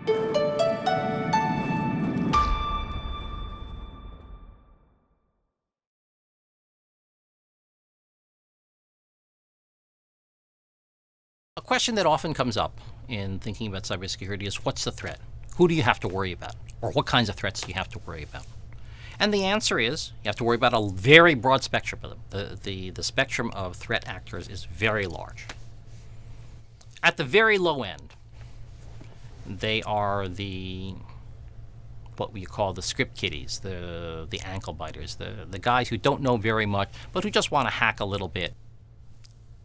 A question that often comes up in thinking about cybersecurity is, what's the threat? Who do you have to worry about? Or what kinds of threats do you have to worry about? And the answer is, you have to worry about a very broad spectrum of them. The spectrum of threat actors is very large. At the very low end, they are what we call the script kiddies, the ankle biters, the guys who don't know very much, but who just want to hack a little bit.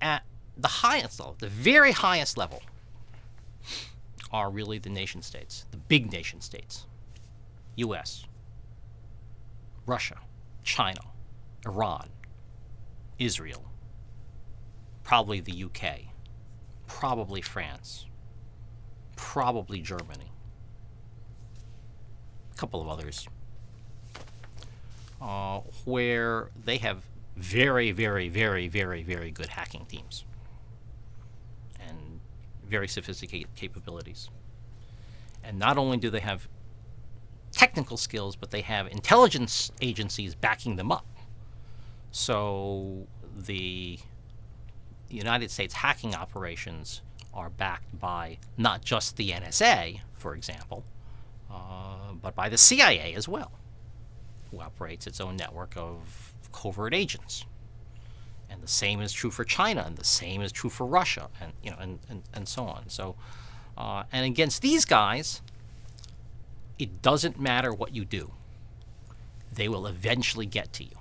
At the highest level, the very highest level, are really the nation states, the big nation states. US, Russia, China, Iran, Israel, probably the UK, probably France, probably Germany, a couple of others, where they have very, very, very, very, very good hacking teams and very sophisticated capabilities. And not only do they have technical skills, but they have intelligence agencies backing them up. So the United States hacking operations are backed by not just the NSA, for example, but by the CIA as well, who operates its own network of covert agents. And the same is true for China, and the same is true for Russia, and so on. So, and against these guys, it doesn't matter what you do. They will eventually get to you.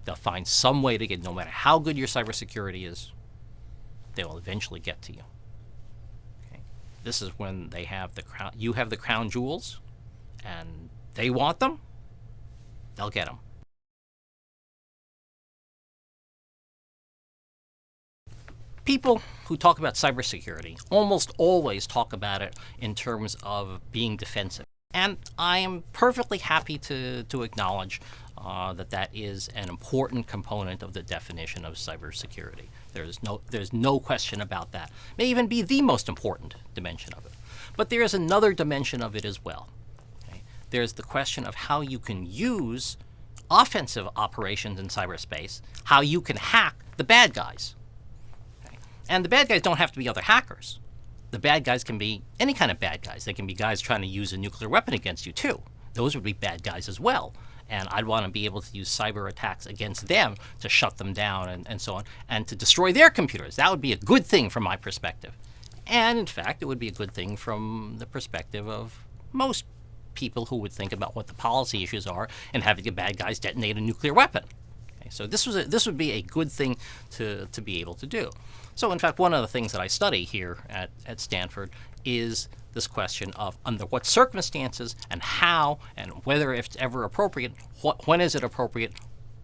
They'll find some way to get, no matter how good your cybersecurity is, they will eventually get to you. Okay? This is when they have the crown. You have the crown jewels, and they want them. They'll get them. People who talk about cybersecurity almost always talk about it in terms of being defensive. And I am perfectly happy to acknowledge that is an important component of the definition of cybersecurity. There's no question about that. It may even be the most important dimension of it. But there is another dimension of it as well. Okay? There's the question of how you can use offensive operations in cyberspace, how you can hack the bad guys. Okay? And the bad guys don't have to be other hackers. The bad guys can be any kind of bad guys. They can be guys trying to use a nuclear weapon against you, too. Those would be bad guys as well. And I'd want to be able to use cyber attacks against them to shut them down and so on, and to destroy their computers. That would be a good thing from my perspective. And in fact, it would be a good thing from the perspective of most people who would think about what the policy issues are and having the bad guys detonate a nuclear weapon. Okay, so this would be a good thing to be able to do. So in fact, one of the things that I study here at Stanford is this question of under what circumstances and how and whether if it's ever appropriate, when is it appropriate,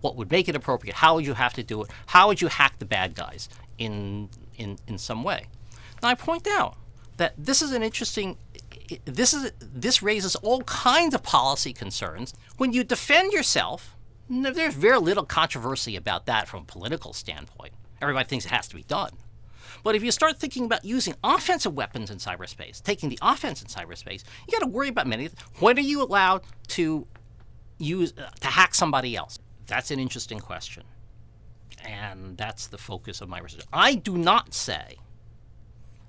what would make it appropriate, how would you have to do it, how would you hack the bad guys in some way. Now I point out that this is an interesting, this raises all kinds of policy concerns. When you defend yourself, there's very little controversy about that from a political standpoint. Everybody thinks it has to be done. But if you start thinking about using offensive weapons in cyberspace, taking the offense in cyberspace, you got to worry about many things. When are you allowed to use to hack somebody else? That's an interesting question, and that's the focus of my research. I do not say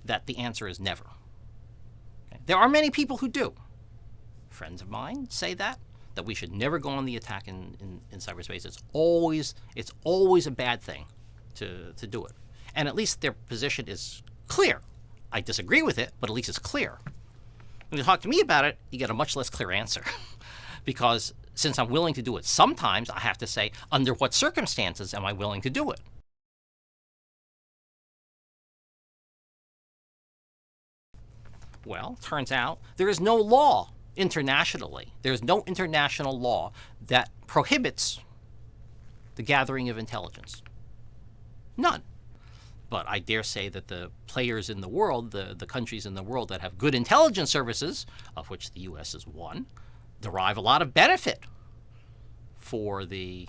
that the answer is never. Okay? There are many people who do. Friends of mine say that we should never go on the attack in cyberspace. It's always a bad thing to do it. And at least their position is clear. I disagree with it, but at least it's clear. When you talk to me about it, you get a much less clear answer. Because since I'm willing to do it sometimes, I have to say, under what circumstances am I willing to do it? Well, turns out there is no law internationally. There's no international law that prohibits the gathering of intelligence. None. But I dare say that the players in the world, the countries in the world that have good intelligence services, of which the U.S. is one, derive a lot of benefit for the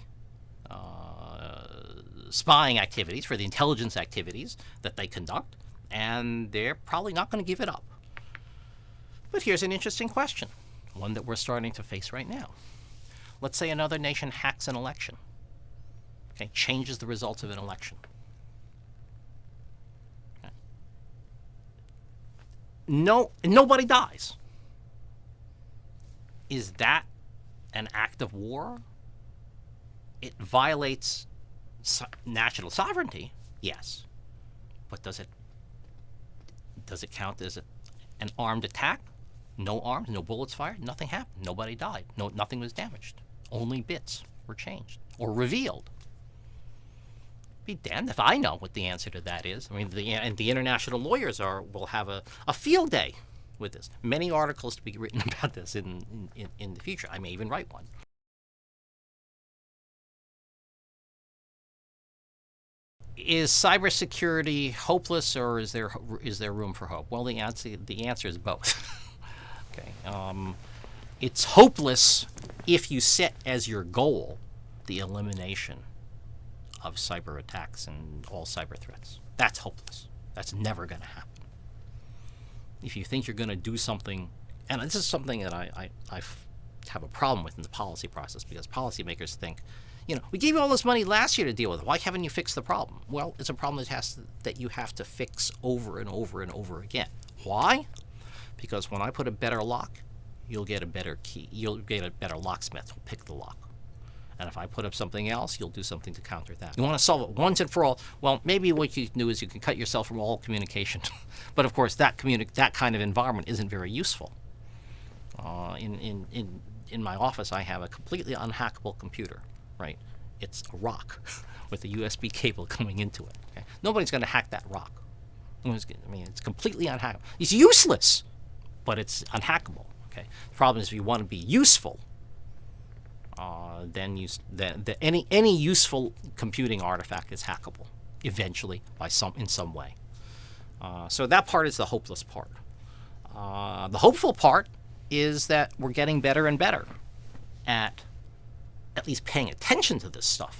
spying activities, for the intelligence activities that they conduct, and they're probably not going to give it up. But here's an interesting question, one that we're starting to face right now. Let's say another nation hacks an election, okay, changes the results of an election. Okay. Nobody dies. Is that an act of war? It violates national sovereignty, yes. But does it count as an armed attack? No arms, no bullets fired, nothing happened. Nobody died. Nothing was damaged. Only bits were changed or revealed. Be damned if I know what the answer to that is. I mean, the international lawyers will have a field day with this. Many articles to be written about this in the future. I may even write one. Is cybersecurity hopeless, or is there room for hope? Well, the answer is both. Okay, it's hopeless if you set as your goal the elimination of cyber attacks and all cyber threats. That's hopeless. That's never going to happen. If you think you're going to do something, and this is something that I have a problem with in the policy process, because policymakers think, we gave you all this money last year to deal with it. Why haven't you fixed the problem? Well, it's a problem that you have to fix over and over and over again. Why? Because when I put a better lock, you'll get a better key. You'll get a better locksmith who'll pick the lock. And if I put up something else, you'll do something to counter that. You want to solve it once and for all. Well, maybe what you can do is you can cut yourself from all communication. But of course, that kind of environment isn't very useful. In my office, I have a completely unhackable computer. Right? It's a rock with a USB cable coming into it. Okay? Nobody's going to hack that rock. It's completely unhackable. It's useless, but it's unhackable. Okay? The problem is, if you want to be useful, then any useful computing artifact is hackable eventually in some way. So that part is the hopeless part. The hopeful part is that we're getting better and better at least paying attention to this stuff.